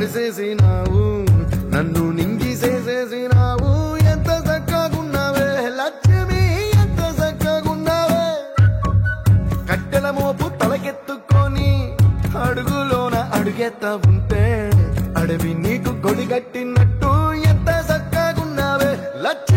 తడిసేసినావు నన్ను నింగిసేసేసినావు ఎంత చక్కగున్నావే లక్ష్మి ఎంత చక్కగున్నావే కట్టెల మోపు తలకెత్తుకొని అడుగులోన అడుగెత్త ఉంటే అడవి నీకు గొడిగట్టినట్టు ఎంత చక్కగున్నావే లక్ష్మి